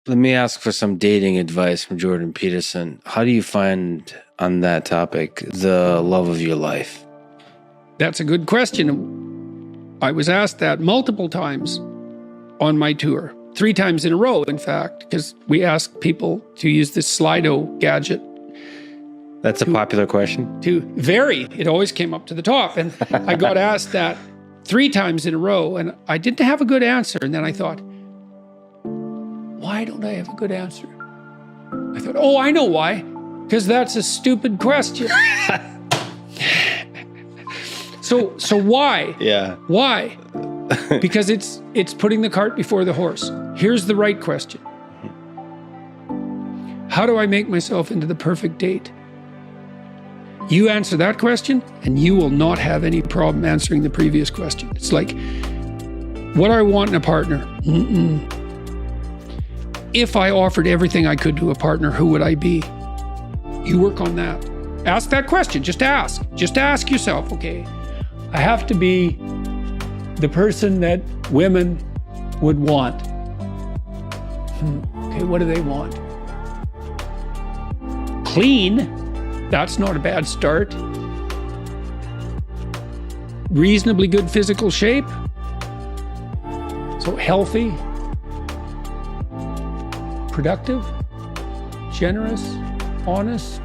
Let me ask for some dating advice from Jordan Peterson. How do you find, on that topic, the love of your life? That's a good question. I was asked that multiple times on my tour, 3 times in a row, in fact, because we asked people to use this Slido gadget. That's a popular question. It always came up to the top. And I got asked that 3 times in a row, and I didn't have a good answer. And then I thought, why don't I have a good answer? I thought, oh, I know why. Because that's a stupid question. So why? Yeah. Why? Because it's putting the cart before the horse. Here's the right question. How do I make myself into the perfect date? You answer that question, and you will not have any problem answering the previous question. It's like, what do I want in a partner? If I offered everything I could to a partner, who would I be? You work on that. Ask that question. Just ask. Just ask yourself, okay, I have to be the person that women would want. Okay, what do they want? Clean. That's not a bad start. Reasonably good physical shape. So healthy, productive, generous, honest,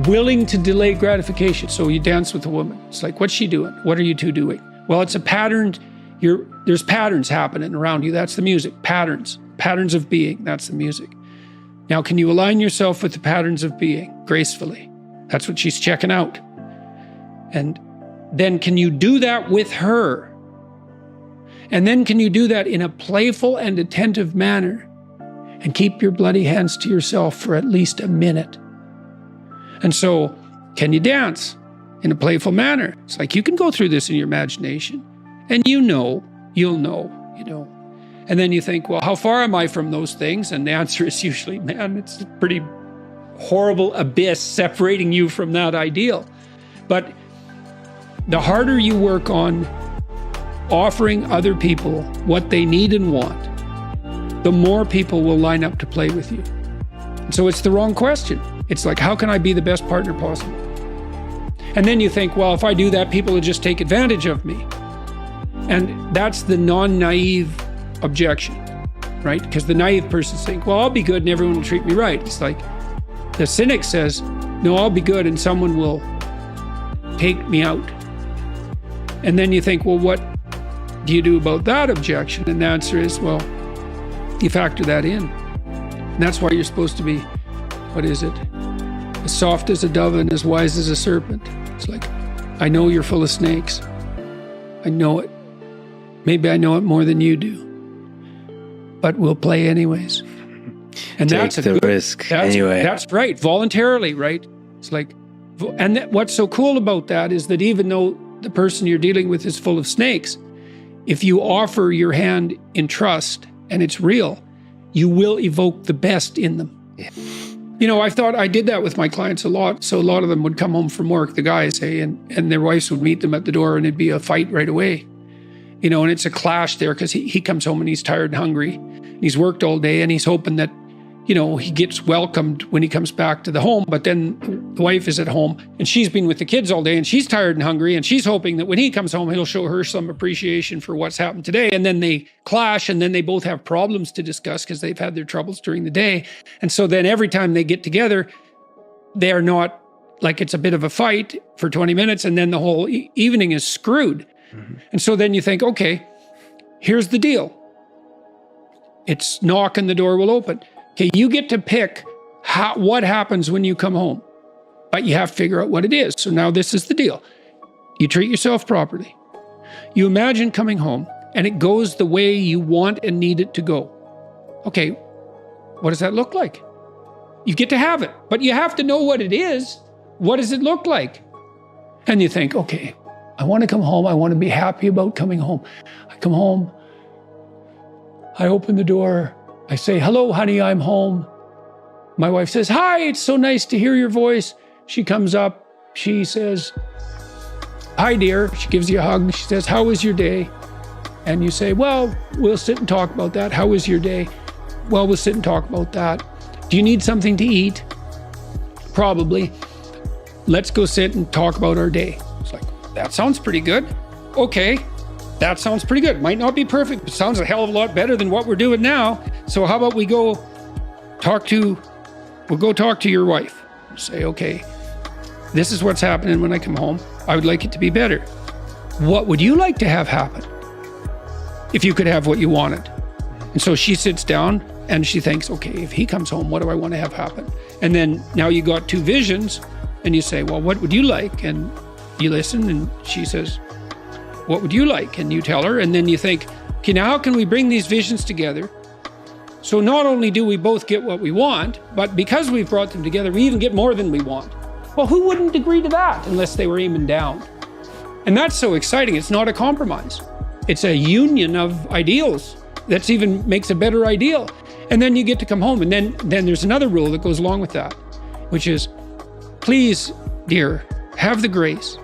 willing to delay gratification. So you dance with a woman. It's like, what's she doing? What are you two doing? Well, it's a pattern. There's patterns happening around you. That's the music. Patterns of being. That's the music. Now, can you align yourself with the patterns of being gracefully? That's what she's checking out. And then can you do that with her? And then can you do that in a playful and attentive manner and keep your bloody hands to yourself for at least a minute? And so, can you dance in a playful manner? It's like you can go through this in your imagination and you'll know. And then you think, well, how far am I from those things? And the answer is usually, man, it's a pretty horrible abyss separating you from that ideal. But the harder you work on offering other people what they need and want, the more people will line up to play with you. And so it's the wrong question. It's like, how can I be the best partner possible? And then you think, well, if I do that, people will just take advantage of me. And that's the non-naive objection, right? Because the naive person thinks, well, I'll be good and everyone will treat me right. It's like the cynic says, no, I'll be good and someone will take me out. And then you think, well, what do you do about that objection? And the answer is, well, you factor that in. And that's why you're supposed to be, what is it? As soft as a dove and as wise as a serpent. It's like, I know you're full of snakes. I know it. Maybe I know it more than you do. But we'll play anyways. And Take the risk anyway. That's right. Voluntarily, right? It's like, and what's so cool about that is that even though the person you're dealing with is full of snakes, if you offer your hand in trust and it's real, you will evoke the best in them. Yeah. I thought I did that with my clients a lot. So a lot of them would come home from work, the guys, and their wives would meet them at the door and it'd be a fight right away. And it's a clash there because he comes home and he's tired and hungry. And he's worked all day and he's hoping that, he gets welcomed when he comes back to the home. But then the wife is at home and she's been with the kids all day and she's tired and hungry. And she's hoping that when he comes home, he'll show her some appreciation for what's happened today. And then they clash and then they both have problems to discuss because they've had their troubles during the day. And so then every time they get together, they are not like it's a bit of a fight for 20 minutes and then the whole evening is screwed. Mm-hmm. And so then you think, okay, here's the deal. It's knock and the door will open. Okay, you get to pick what happens when you come home, but you have to figure out what it is. So now this is the deal. You treat yourself properly. You imagine coming home and it goes the way you want and need it to go. Okay, what does that look like? You get to have it, but you have to know what it is. What does it look like? And you think, okay, I want to come home. I want to be happy about coming home. I come home. I open the door. I say, hello, honey, I'm home. My wife says, hi, it's so nice to hear your voice. She comes up. She says, hi, dear. She gives you a hug. She says, how was your day? And you say, well, we'll sit and talk about that. How was your day? Well, we'll sit and talk about that. Do you need something to eat? Probably. Let's go sit and talk about our day. It's like, that sounds pretty good. Okay, that sounds pretty good. Might not be perfect, but sounds a hell of a lot better than what we're doing now. So how about we'll go talk to your wife. Say, okay, this is what's happening when I come home. I would like it to be better. What would you like to have happen if you could have what you wanted? And so she sits down and she thinks, okay, if he comes home, what do I want to have happen? And then now you got two visions and you say, well, what would you like? And you listen and she says, what would you like? And you tell her, and then you think, okay, now how can we bring these visions together? So not only do we both get what we want, but because we've brought them together, we even get more than we want. Well, who wouldn't agree to that unless they were aiming down? And that's so exciting. It's not a compromise. It's a union of ideals that's even makes a better ideal. And then you get to come home. And then there's another rule that goes along with that, which is, please, dear, have the grace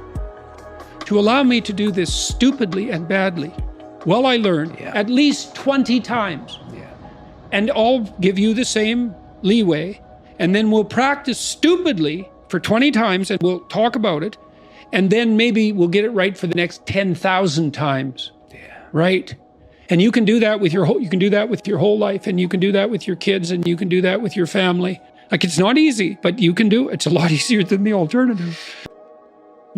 to allow me to do this stupidly and badly. Well, I learned at least 20 times. And I'll give you the same leeway. And then we'll practice stupidly for 20 times and we'll talk about it. And then maybe we'll get it right for the next 10,000 times. Right? And you can do that with your whole life, and you can do that with your kids, and you can do that with your family. Like, it's not easy, but you can do it. It's a lot easier than the alternative.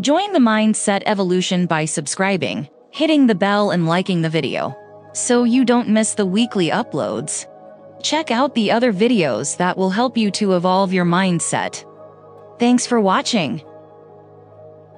Join the mindset evolution by subscribing, hitting the bell, and liking the video, so you don't miss the weekly uploads. Check out the other videos that will help you to evolve your mindset. Thanks for watching.